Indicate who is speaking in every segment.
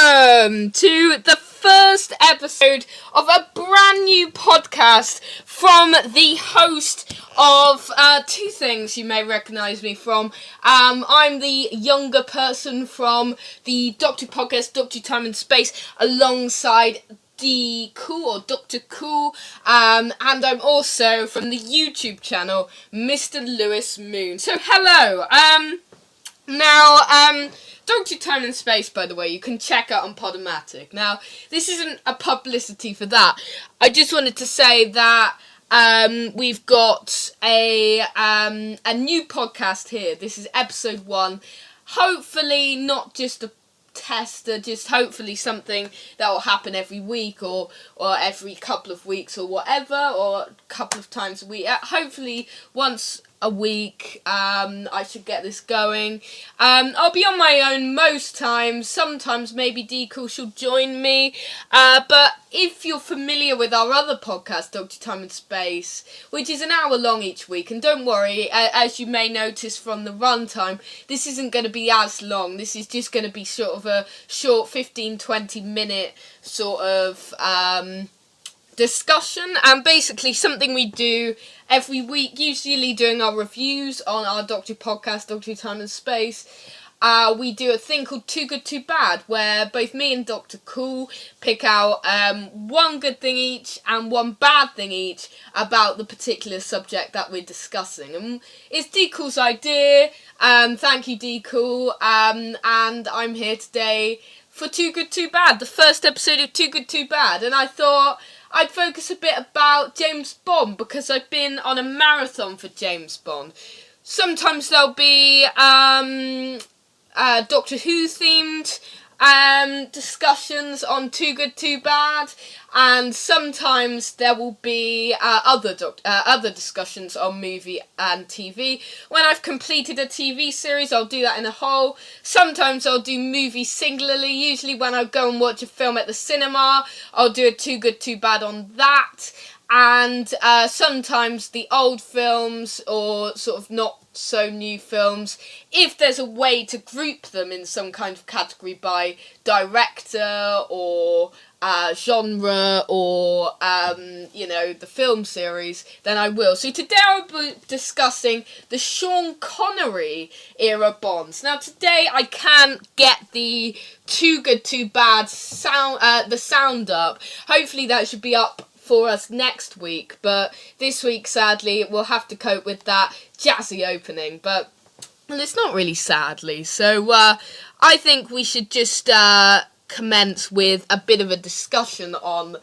Speaker 1: welcome to the first episode of a brand new podcast from the host of two things you may recognise me from. I'm the younger person from the Doctor Podcast, Doctor Time and Space, alongside D Cool or Dr. Cool, and I'm also from the YouTube channel Mr. Lewis Moon. So hello. Now, Doctor Time and Space, by the way, you can check out on Podomatic. Now, this isn't a publicity for that. I just wanted to say that we've got a new podcast here. This is episode 1. Hopefully not just a tester, just hopefully something that will happen every week or every couple of weeks or whatever, or a couple of times a week. Hopefully once a week. I should get this going. I'll be on my own most times. Sometimes maybe Decool shall join me. But if you're familiar with our other podcast, Doctor Time and Space, which is an hour long each week, and don't worry, as you may notice from the runtime, this isn't going to be as long. This is just going to be sort of a short 15-20 minute sort of discussion, and basically something we do every week, usually doing our reviews on our Doctor Podcast, Doctor Time and Space. We do a thing called Too Good Too Bad, where both me and Dr. Cool pick out one good thing each and one bad thing each about the particular subject that we're discussing. And it's D Cool's idea. Thank you, D Cool. And I'm here today for Too Good Too Bad, the first episode of Too Good Too Bad. And I thought I'd focus a bit about James Bond, because I've been on a marathon for James Bond. Sometimes there'll be Doctor Who themed discussions on Too Good Too Bad, and sometimes there will be other discussions on movie and TV. When I've completed a TV series, I'll do that in a whole. Sometimes I'll do movies singularly. Usually when I go and watch a film at the cinema, I'll do a Too Good Too Bad on that. And sometimes the old films, or sort of not so new films, if there's a way to group them in some kind of category by director or genre or the film series, then I will. So today I'll be discussing the Sean Connery era Bonds. Now today I can't get the Too Good Too Bad sound, the sound up. Hopefully that should be up for us next week, but this week sadly we'll have to cope with that jazzy opening, but well, it's not really sadly, so I think we should just commence with a bit of a discussion on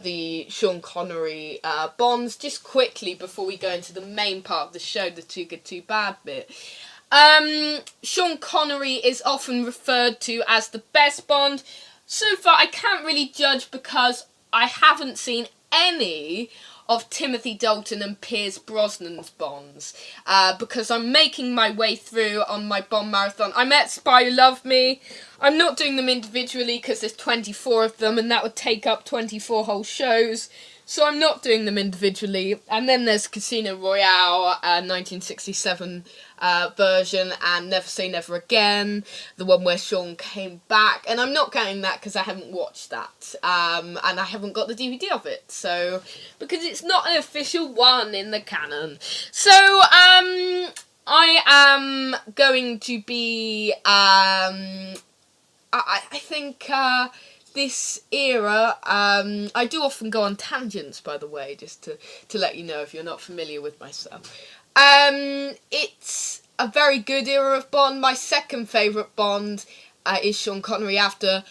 Speaker 1: the Sean Connery Bonds, just quickly before we go into the main part of the show, the Too Good Too Bad bit. Sean Connery is often referred to as the best Bond. So far I can't really judge, because I haven't seen any of Timothy Dalton and Pierce Brosnan's Bonds, because I'm making my way through on my Bond marathon. I met Spy Who Loved Me. I'm not doing them individually because there's 24 of them and that would take up 24 whole shows, so I'm not doing them individually. And then there's Casino Royale, 1967 version, and Never Say Never Again, the one where Sean came back, and I'm not counting that because I haven't watched that, and I haven't got the DVD of it, so because it's not an official one in the canon. So I am going to be I think this era, I do often go on tangents, by the way, just to let you know if you're not familiar with myself. It's a very good era of Bond. My second favourite Bond is Sean Connery, after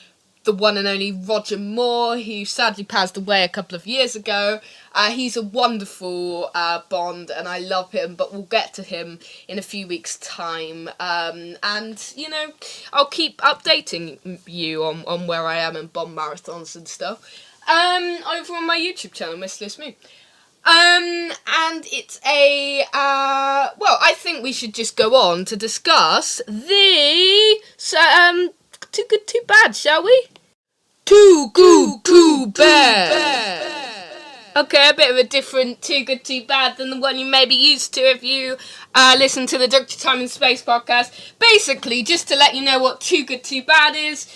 Speaker 1: the one and only Roger Moore, who sadly passed away a couple of years ago. He's a wonderful Bond, and I love him, but we'll get to him in a few weeks' time. And, I'll keep updating you on where I am in Bond marathons and stuff over on my YouTube channel, Miss Lewis Moon. And it's I think we should just go on to discuss the Too Good Too Bad, shall we? Too Good Too Bad. Okay, a bit of a different Too Good, Too Bad than the one you may be used to if you listen to the Doctor Time and Space podcast. Basically, just to let you know what Too Good, Too Bad is,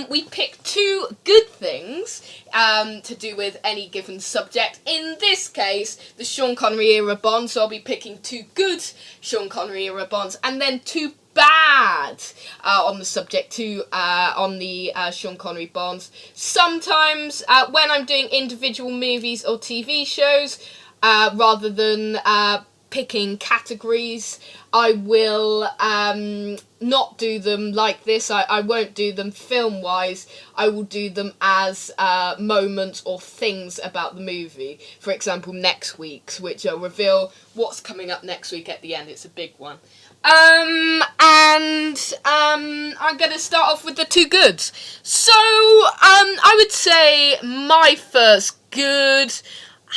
Speaker 1: we pick two good things to do with any given subject. In this case, the Sean Connery era Bond, so I'll be picking two good Sean Connery era Bonds, and then two bad on the subject too, on the Sean Connery Bonds. Sometimes when I'm doing individual movies or TV shows, rather than picking categories, I will not do them like this. I won't do them film wise. I will do them as moments or things about the movie. For example, next week's, which I'll reveal what's coming up next week at the end. It's a big one. I'm gonna start off with the two goods. So, I would say my first good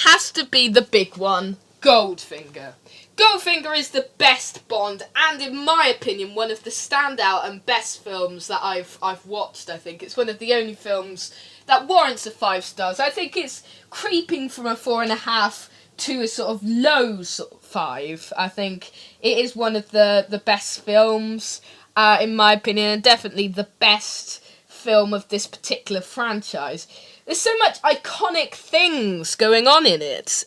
Speaker 1: has to be the big one, Goldfinger. Goldfinger is the best Bond, and in my opinion, one of the standout and best films that I've watched. I think it's one of the only films that warrants a 5 stars. I think it's creeping from a 4.5 to a sort of low sort of 5. I think it is one of the best films, in my opinion, and definitely the best film of this particular franchise. There's so much iconic things going on in it.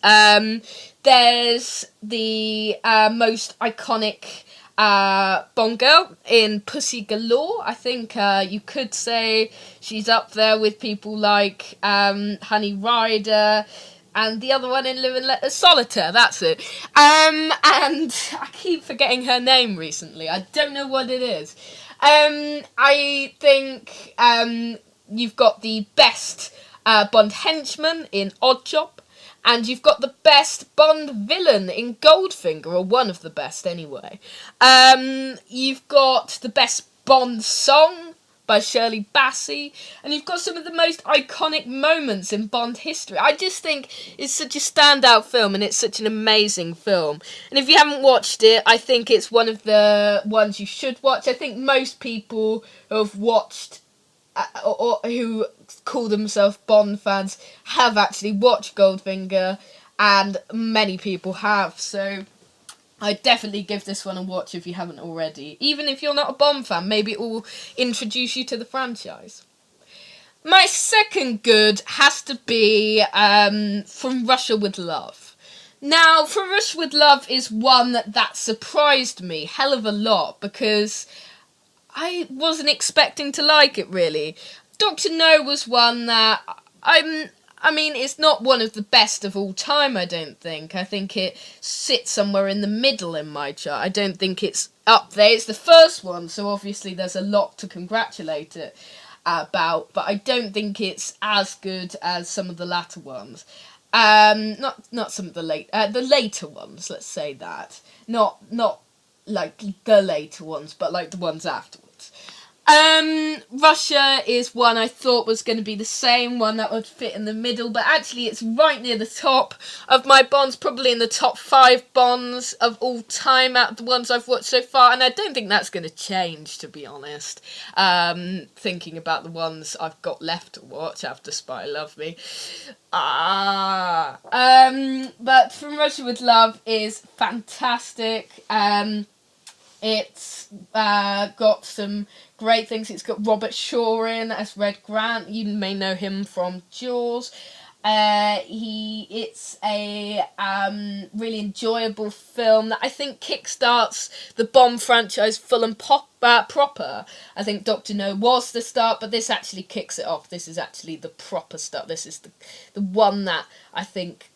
Speaker 1: There's the most iconic Bond girl in Pussy Galore. I think you could say she's up there with people like Honey Rider, and the other one in Live and Let Solitaire, that's it. And I keep forgetting her name recently. I don't know what it is. I think you've got the best Bond henchman in Oddjob, and you've got the best Bond villain in Goldfinger, or one of the best anyway. You've got the best Bond song by Shirley Bassey, and you've got some of the most iconic moments in Bond history. I just think it's such a standout film, and it's such an amazing film. And if you haven't watched it, I think it's one of the ones you should watch. I think most people who have watched, or who call themselves Bond fans, have actually watched Goldfinger, and many people have, so I definitely give this one a watch if you haven't already. Even if you're not a Bond fan, maybe it will introduce you to the franchise. My second good has to be From Russia with Love. Now, From Russia with Love is one that surprised me hell of a lot, because I wasn't expecting to like it, really. Dr. No was one that I mean, it's not one of the best of all time, I don't think. I think it sits somewhere in the middle in my chart. I don't think it's up there. It's the first one, so obviously there's a lot to congratulate it about, but I don't think it's as good as some of the latter ones. Not some of the later ones, let's say that. Not like the later ones, but like the ones afterwards. Russia is one I thought was going to be the same, one that would fit in the middle, but actually it's right near the top of my Bonds, probably in the top 5 Bonds of all time out of the ones I've watched so far, and I don't think that's going to change, to be honest, thinking about the ones I've got left to watch after Spy Love Me. But From Russia with Love is fantastic. It's got some great things. It's got Robert Shaw in as Red Grant. You may know him from Jaws. It's a really enjoyable film that I think kickstarts the Bond franchise full and proper. I think Dr. No was the start, but this actually kicks it off. This is actually the proper start. This is the one that I think,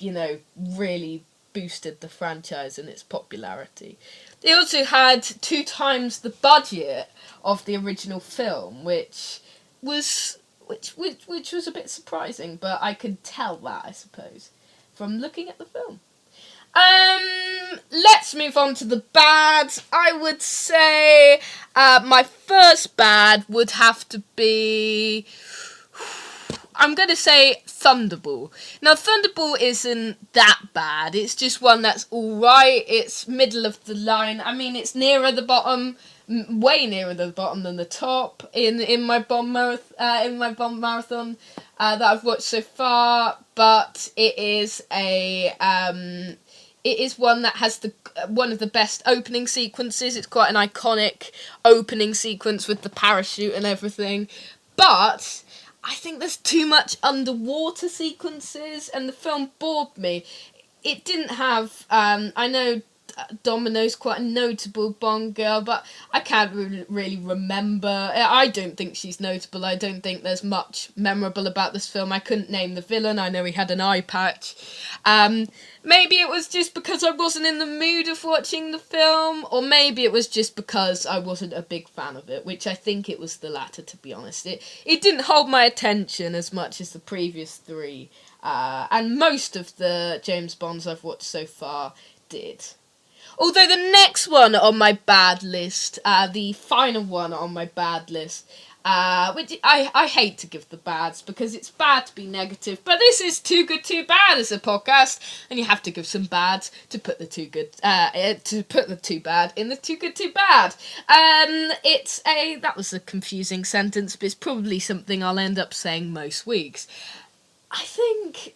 Speaker 1: really boosted the franchise and its popularity. They also had 2 times the budget of the original film, which was a bit surprising, but I could tell that, I suppose, from looking at the film. Let's move on to the bads. I would say my first bad would have to be, I'm going to say Thunderball. Now, Thunderball isn't that bad. It's just one that's alright. It's middle of the line. I mean, it's nearer the bottom way nearer the bottom than the top in my Bond marathon that I've watched so far. But it is one that has one of the best opening sequences. It's quite an iconic opening sequence with the parachute and everything. But I think there's too much underwater sequences, and the film bored me. It didn't have. I know Domino's quite a notable Bond girl, but I can't really remember. I don't think she's notable. I don't think there's much memorable about this film. I couldn't name the villain. I know he had an eye patch. Maybe it was just because I wasn't in the mood of watching the film, or maybe it was just because I wasn't a big fan of it, which I think it was the latter, to be honest. It didn't hold my attention as much as the previous three, and most of the James Bonds I've watched so far did. Although the next one on my bad list, the final one on my bad list, which I hate to give the bads because it's bad to be negative, but this is Too Good Too Bad as a podcast, and you have to give some bads to put the too good, to put the too bad in the Too Good Too Bad. That was a confusing sentence, but it's probably something I'll end up saying most weeks. I think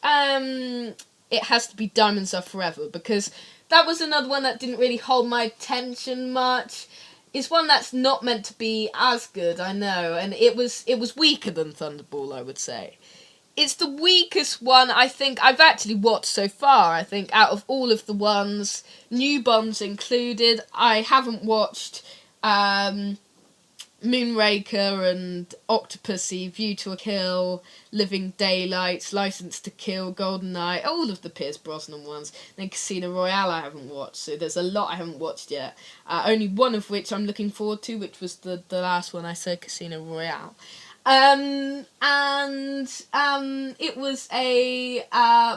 Speaker 1: it has to be Diamonds Are Forever, because that was another one that didn't really hold my attention much. It's one that's not meant to be as good, I know, and it was weaker than Thunderball, I would say. It's the weakest one I think I've actually watched so far. I think out of all of the ones, new Bonds included, I haven't watched Moonraker and Octopussy, View to a Kill, Living Daylights, License to Kill, GoldenEye, all of the Pierce Brosnan ones. Then Casino Royale I haven't watched, so there's a lot I haven't watched yet. Only one of which I'm looking forward to, which was the last one I said, Casino Royale. It was a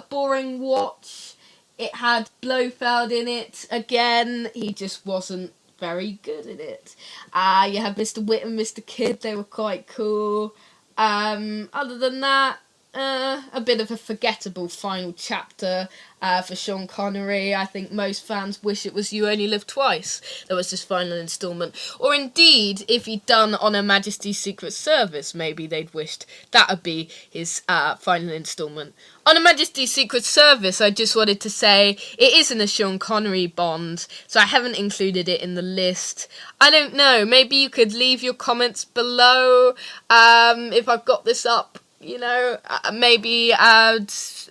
Speaker 1: boring watch. It had Blofeld in it. Again, he just wasn't very good at it. You had Mr. Witt and Mr. Kidd, they were quite cool. Other than that, a bit of a forgettable final chapter for Sean Connery. I think most fans wish it was You Only Live Twice that was his final instalment. Or indeed, if he'd done On Her Majesty's Secret Service, maybe they'd wished that would be his final instalment. On Her Majesty's Secret Service, I just wanted to say it isn't a Sean Connery Bond, so I haven't included it in the list. I don't know, maybe you could leave your comments below if I've got this up. You know, maybe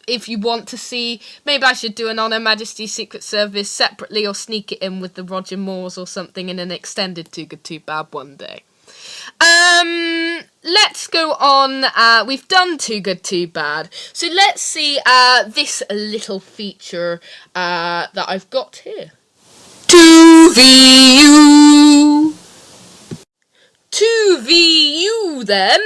Speaker 1: if you want to see, maybe I should do an On Her Majesty's Secret Service separately, or sneak it in with the Roger Moores or something in an extended Too Good Too Bad one day. Let's go on. We've done Too Good Too Bad, so let's see this little feature that I've got here. 2VU. 2VU then.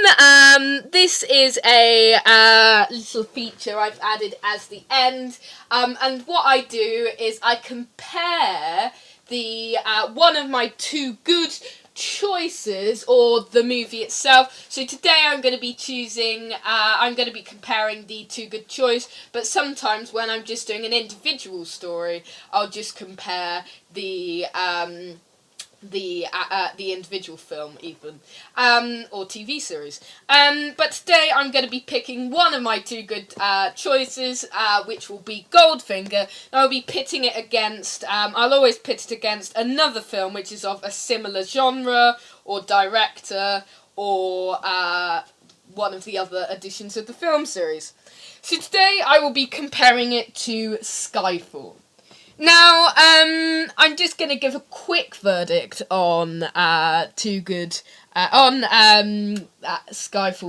Speaker 1: This is a little feature I've added as the end, and what I do is I compare the one of my two good choices or the movie itself. So today I'm going to be comparing the two good choice, but sometimes when I'm just doing an individual story, I'll just compare the individual film even, or TV series. But today I'm going to be picking one of my two good choices, which will be Goldfinger, and I'll be pitting it against, I'll always pit it against another film which is of a similar genre, or director, or one of the other editions of the film series. So today I will be comparing it to Skyfall. Now, I'm just going to give a quick verdict on Skyfall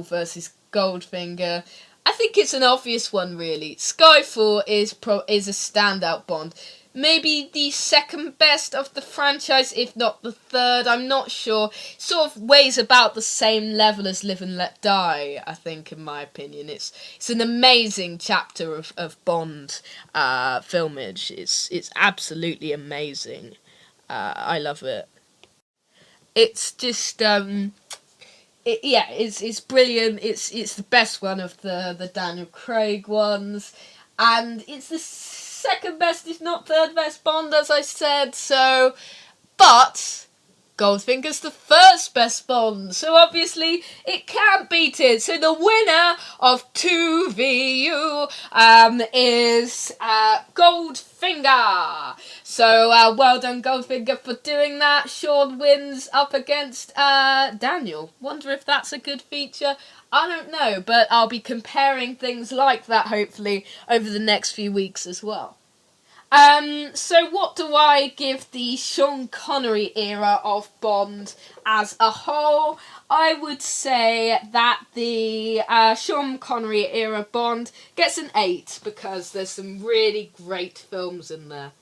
Speaker 1: versus Goldfinger. I think it's an obvious one, really. Skyfall is a standout Bond. Maybe the second best of the franchise, if not the third, I'm not sure. Sort of weighs about the same level as Live and Let Die, I think, in my opinion. It's an amazing chapter of Bond filmage. It's absolutely amazing. I love it. It's just it's brilliant. It's the best one of the Daniel Craig ones, and it's the second best, if not third best Bond, as I said. So, but Goldfinger's the first best Bond, so obviously it can't beat it. So the winner of 2VU is Goldfinger. So well done, Goldfinger, for doing that. Sean wins up against Daniel. Wonder if that's a good feature. I don't know, but I'll be comparing things like that hopefully over the next few weeks as well. So what do I give the Sean Connery era of Bond as a whole? I would say that the Sean Connery era Bond gets an 8 because there's some really great films in there.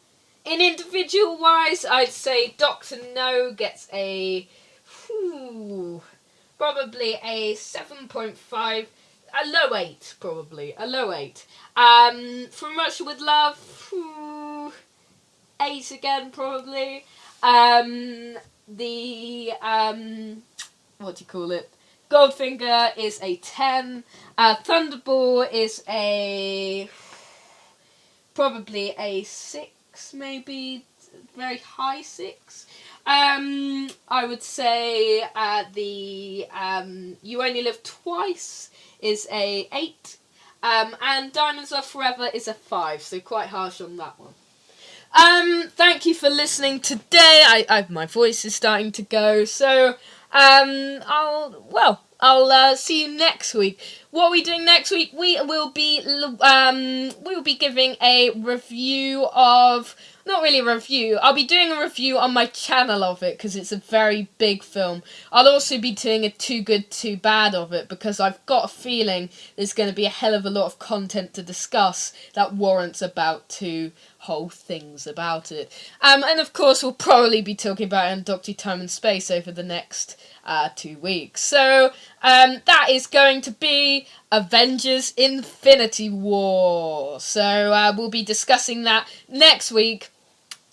Speaker 1: In individual wise, I'd say Dr. No gets probably a 7.5. A low 8, probably. A low 8. From Russia with Love, 8 again, probably. What do you call it? Goldfinger is a 10. Thunderball is probably a 6, maybe. Very high 6. I would say the You Only Live Twice is a 8. And Diamonds Are Forever is a 5, so quite harsh on that one. Thank you for listening today. My voice is starting to go, so I'll see you next week. What are we doing next week? We will be giving a review of. Not really a review. I'll be doing a review on my channel of it because it's a very big film. I'll also be doing a Too Good, Too Bad of it because I've got a feeling there's going to be a hell of a lot of content to discuss that warrants about 2 whole things about it. And of course we'll probably be talking about it in Doctor Time and Space over the next 2 weeks. So that is going to be Avengers Infinity War. So we'll be discussing that next week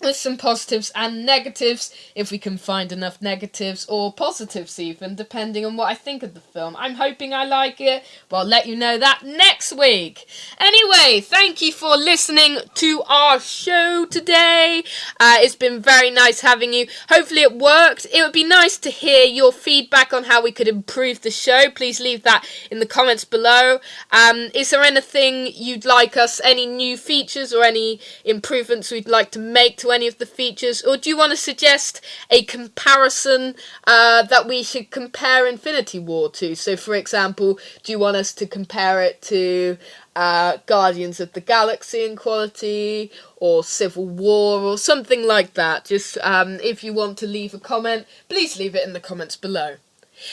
Speaker 1: with some positives and negatives, if we can find enough negatives, or positives even, depending on what I think of the film. I'm hoping I like it, but I'll let you know that next week. Anyway, thank you for listening to our show today. It's been very nice having you. Hopefully it worked. It would be nice to hear your feedback on how we could improve the show. Please leave that in the comments below. Is there anything you'd like us, any new features or any improvements we'd like to make to any of the features, or do you want to suggest a comparison that we should compare Infinity War to? So for example, do you want us to compare it to Guardians of the Galaxy in quality, or Civil War, or something like that? Just if you want to leave a comment, please leave it in the comments below.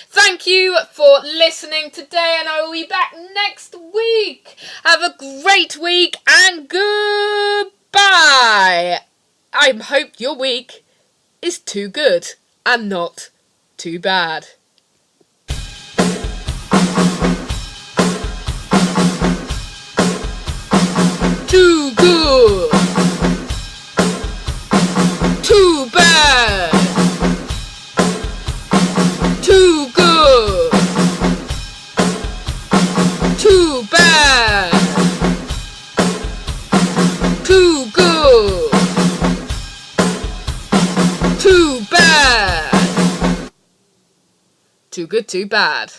Speaker 1: Thank you for listening today, and I will be back next week. Have a great week, and goodbye. I hope your week is too good and not too bad. Too good. Too bad. Too good. Too bad. Too good. Too bad. Too good, too bad.